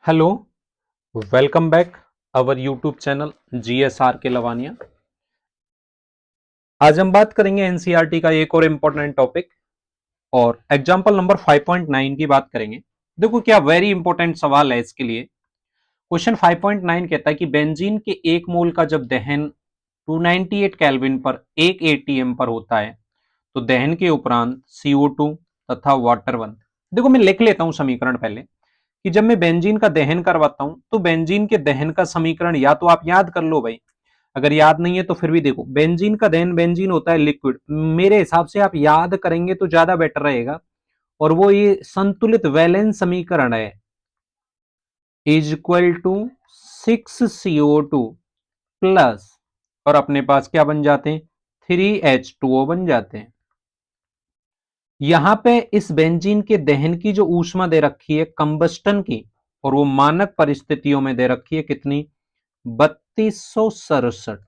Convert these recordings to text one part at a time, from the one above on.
Hello, welcome back our YouTube channel GSR के लवानिया। आज हम बात करेंगे एनसीईआरटी का एक और इम्पोर्टेंट टॉपिक और एग्जांपल नंबर 5.9 की बात करेंगे। देखो क्या वेरी इंपॉर्टेंट सवाल है इसके लिए। क्वेश्चन 5.9 कहता है कि बेंजीन के एक मोल का जब दहन 298 केल्विन पर 1 एटीएम पर होता है तो दहन के उपरांत CO2 तथा वाटर वन। देखो मैं लिख लेता हूं समीकरण पहले कि जब मैं बेंजीन का दहन करवाता हूं तो बेंजीन के दहन का समीकरण या तो आप याद कर लो भाई, अगर याद नहीं है तो फिर भी देखो बेंजीन का दहन, बेंजीन होता है लिक्विड, मेरे हिसाब से आप याद करेंगे तो ज्यादा बेटर रहेगा। और वो ये संतुलित वैलेंस समीकरण है, is equal to 6CO2 plus, और अपने पास क्या बन जाते हैं, 3H2O बन जाते हैं। यहां पे इस बेंजीन के दहन की जो ऊष्मा दे रखी है कंबस्टन की, और वो मानक परिस्थितियों में दे रखी है कितनी, 3267।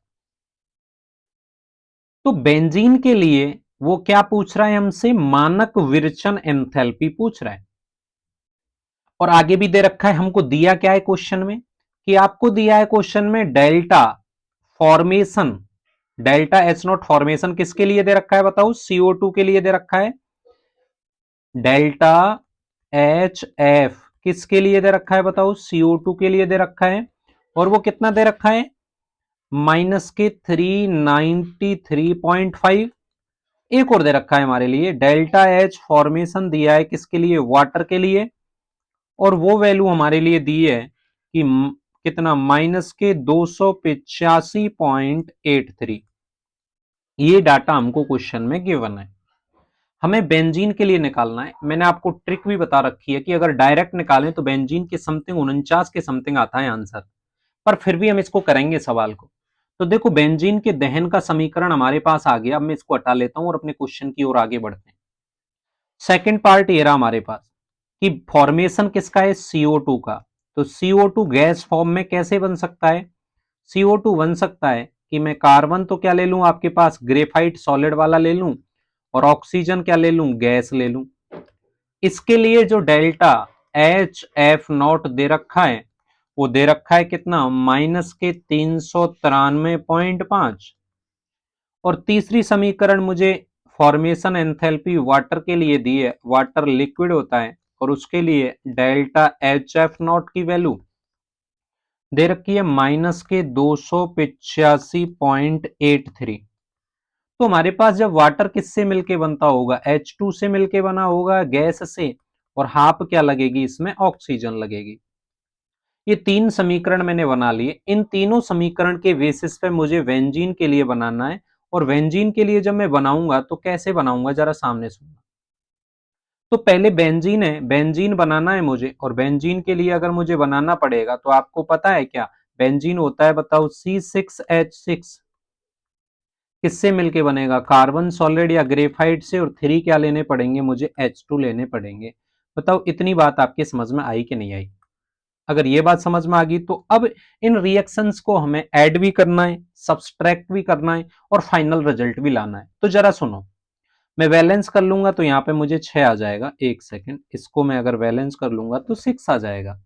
तो बेंजीन के लिए वो क्या पूछ रहा है हमसे, मानक विरचन एंथैल्पी पूछ रहा है। और आगे भी दे रखा है, हमको दिया क्या है क्वेश्चन में, कि आपको दिया है क्वेश्चन में delta formation, delta H not formation किसके लिए दे रखा है बताओ, CO2 के लिए दे रखा है। डेल्टा एच एफ किसके लिए दे रखा है बताओ, CO2 के लिए दे रखा है। और वो कितना दे रखा है, माइनस के 393.5। एक और दे रखा है हमारे लिए, डेल्टा एच फॉर्मेशन दिया है किसके लिए, वाटर के लिए, और वो वैल्यू हमारे लिए दी है कि कितना, माइनस के 285.83। ये डाटा हमको क्वेश्चन में गिवन है। हमें बेंजीन के लिए निकालना है। मैंने आपको ट्रिक भी बता रखी है कि अगर डायरेक्ट निकालें तो बेंजीन के समथिंग 49 के समथिंग आता है आंसर, पर फिर भी हम इसको करेंगे सवाल को। तो देखो बेंजीन के दहन का समीकरण हमारे पास आ गया। अब मैं इसको हटा लेता हूं और अपने क्वेश्चन की ओर आगे बढ़ते हैं। सेकंड पार्ट ये रहा हमारे पास कि फॉर्मेशन किसका है, CO2 का। तो CO2 गैस फॉर्म में कैसे बन सकता है, CO2 बन सकता है कि मैं कार्बन तो क्या ले लूं, आपके पास ग्रेफाइट सॉलिड वाला ले लूं, और ऑक्सीजन क्या ले लूं, गैस ले लूं। इसके लिए जो डेल्टा HF0 दे रखा है वो दे रखा है कितना, माइनस के 393.5। और तीसरी समीकरण मुझे फॉर्मेशन एंथैल्पी वाटर के लिए दी है, वाटर लिक्विड होता है, और उसके लिए डेल्टा HF0 की वैल्यू दे रखी है माइनस के 285.83। तो हमारे पास जब वाटर किससे मिलके बनता होगा, H2 से मिलके बना होगा, गैस से, और हाफ क्या लगेगी इसमें, ऑक्सीजन लगेगी। ये तीन समीकरण मैंने बना लिए। इन तीनों समीकरण के बेसिस पे मुझे बेंजीन के लिए बनाना है। और बेंजीन के लिए जब मैं बनाऊंगा तो कैसे बनाऊंगा, जरा सामने सुनना। तो पहले बेंजीन है, बेंजीन बनाना है मुझे, और बेंजीन के लिए अगर मुझे बनाना पड़ेगा तो आपको पता है क्या, बेंजीन होता है बताओ C6H6। किससे मिलके बनेगा, कार्बन सॉलिड या ग्रेफाइट से, और 3 क्या लेने पड़ेंगे मुझे, H2 लेने पड़ेंगे। बताओ इतनी बात आपके समझ में आई कि नहीं आई। अगर ये बात समझ में आ गई तो अब इन रिएक्शंस को हमें ऐड भी करना है, सब्सट्रैक्ट भी करना है, और फाइनल रिजल्ट भी लाना है। तो जरा सुनो, मैं बैलेंस कर लूंगा तो यहाँ पे मुझे 6 आ जाएगा। एक सेकेंड, इसको मैं अगर बैलेंस कर लूंगा तो 6 आ जाएगा।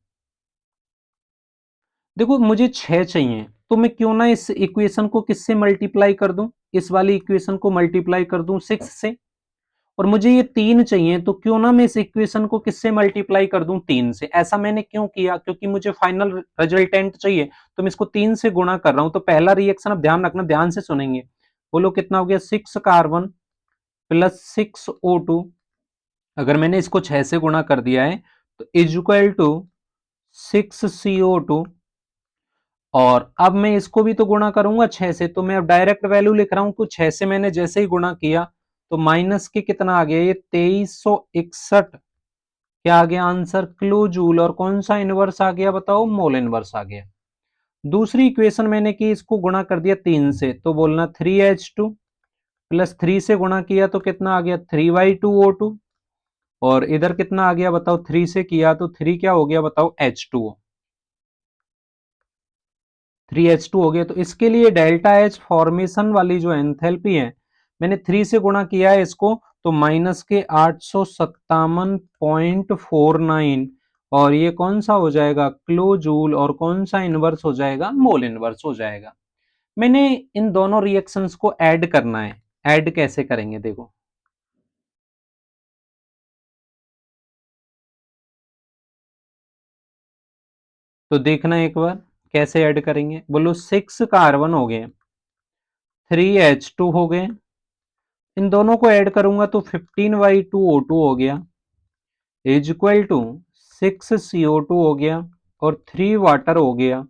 देखो मुझे 6 चाहिए, तो मैं क्यों ना इस इक्वेशन को किससे मल्टीप्लाई कर दूं, इस वाली इक्वेशन को मल्टीप्लाई कर दूं 6 से। और मुझे ये 3 चाहिए, तो क्यों ना मैं इस इक्वेशन को किससे मल्टीप्लाई कर दूं, 3 से। ऐसा मैंने क्यों किया, क्योंकि मुझे फाइनल रिजल्टेंट चाहिए, तो मैं इसको 3 से गुणा कर रहा हूं। तो पहला रिएक्शन, अब ध्यान रखना, ध्यान से सुनेंगे, बोलो कितना हो गया, 6 कार्बन प्लस 6O2। अगर मैंने इसको 6 से गुणा कर दिया है तो इज इक्वल टू 6CO2। और अब मैं इसको भी तो गुणा करूंगा 6 से, तो मैं अब डायरेक्ट वैल्यू लिख रहा हूं कि 6 से मैंने जैसे ही गुणा किया तो माइनस के कितना आ गया, ये 2361। क्या आ गया आंसर, किलो जूल। और कौन सा इनवर्स आ गया बताओ, मोल इनवर्स आ गया। दूसरी इक्वेशन मैंने की, इसको गुणा कर दिया 3 से, तो बोलना 3H2 प्लस 3 से गुणा किया तो कितना आ गया, 3/2O2। और इधर कितना आ गया बताओ, 3 से किया तो 3 क्या हो गया बताओ, H2O। 3H2 हो गया। तो इसके लिए डेल्टा H फॉर्मेशन वाली जो एंथैल्पी है, मैंने 3 से गुणा किया है इसको, तो माइनस के 857.49। और ये कौन सा हो जाएगा, किलो जूल, और कौन सा इनवर्स हो जाएगा, मोल इनवर्स हो जाएगा। मैंने इन दोनों रिएक्शंस को ऐड करना है। ऐड कैसे करेंगे देखो, तो देखना एक बार कैसे ऐड करेंगे। बोलो 6 कार्बन हो गए, 3H2 हो गए, इन दोनों को ऐड करूंगा तो 15Y2O2 हो गया, इज इक्वल टू 6CO2 हो गया, और 3 वाटर हो गया।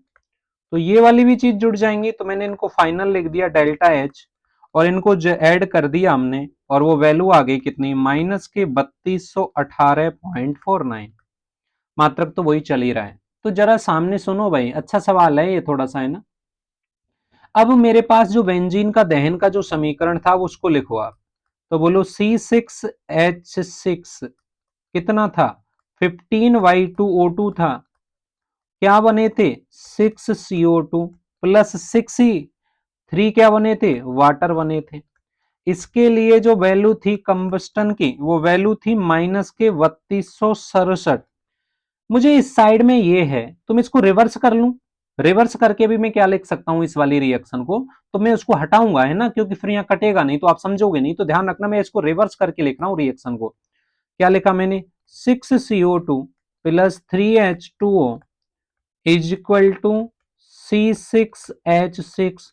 तो ये वाली भी चीज जुड़ जाएंगी, तो मैंने इनको फाइनल लिख दिया डेल्टा एच, और इनको ऐड कर दिया हमने, और वो वैल्यू आ गई कितनी, माइनस के 3218.49। मात्रक तो वही चल ही रहा है। तो जरा सामने सुनो भाई, अच्छा सवाल है ये थोड़ा सा, है ना। अब मेरे पास जो बेंजीन का दहन का जो समीकरण था उसको लिखो आप। तो बोलो C6H6 कितना था, 15Y2O2 था, क्या बने थे 6CO2 प्लस 6 ही 3 क्या बने थे, वाटर बने थे। इसके लिए जो वैल्यू थी कंबस्टन की, वो वैल्यू थी माइनस के 3267। मुझे इस साइड में ये है, तो मैं इसको रिवर्स कर लूं। रिवर्स करके भी मैं क्या लिख सकता हूं इस वाली रिएक्शन को, तो मैं उसको हटाऊंगा, है ना, क्योंकि फिर यहाँ कटेगा नहीं, तो आप समझोगे नहीं, तो ध्यान रखना मैं इसको रिवर्स करके लिख रहा हूं रिएक्शन को। क्या लिखा मैंने, 6CO2 plus 3H2O is equal to C6H6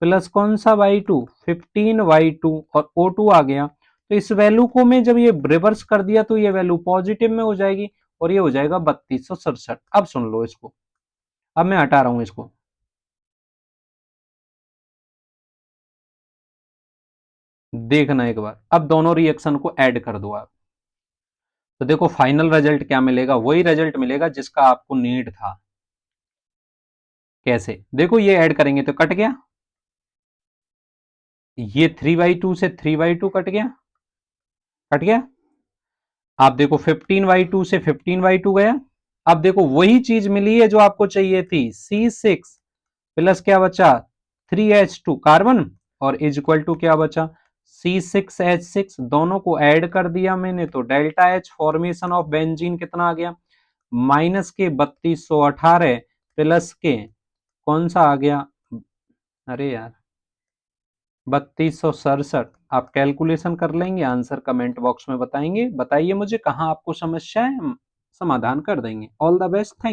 plus कौन सा Y2, 15Y2, और O2 आ गया। तो इस वैल्यू को मैं जब ये रिवर्स कर दिया तो ये वैल्यू पॉजिटिव में हो जाएगी, और ये हो जाएगा 3267। अब सुन लो इसको, अब मैं हटा रहा हूं इसको। देखना एक बार, अब दोनों रिएक्शन को ऐड कर दो आप, तो देखो फाइनल रिजल्ट क्या मिलेगा, वही रिजल्ट मिलेगा जिसका आपको नीड था। कैसे, देखो ये ऐड करेंगे तो कट गया, ये 3/2 से 3/2 कट गया, कट गया। आप देखो 15/2 से 15/2 गया। अब देखो वही चीज मिली है जो आपको चाहिए थी, C6 प्लस क्या बचा, 3H2 कार्बन, और इज इक्वल टू क्या बचा, C6H6। दोनों को ऐड कर दिया मैंने, तो delta H formation of benzene कितना आ गया, माइनस के 3218 प्लस के कौन सा आ गया, अरे यार 3267। आप कैलकुलेशन कर लेंगे, आंसर कमेंट बॉक्स में बताएंगे, बताइए मुझे कहाँ आपको समस्या है, हम समाधान कर देंगे। All the best, thank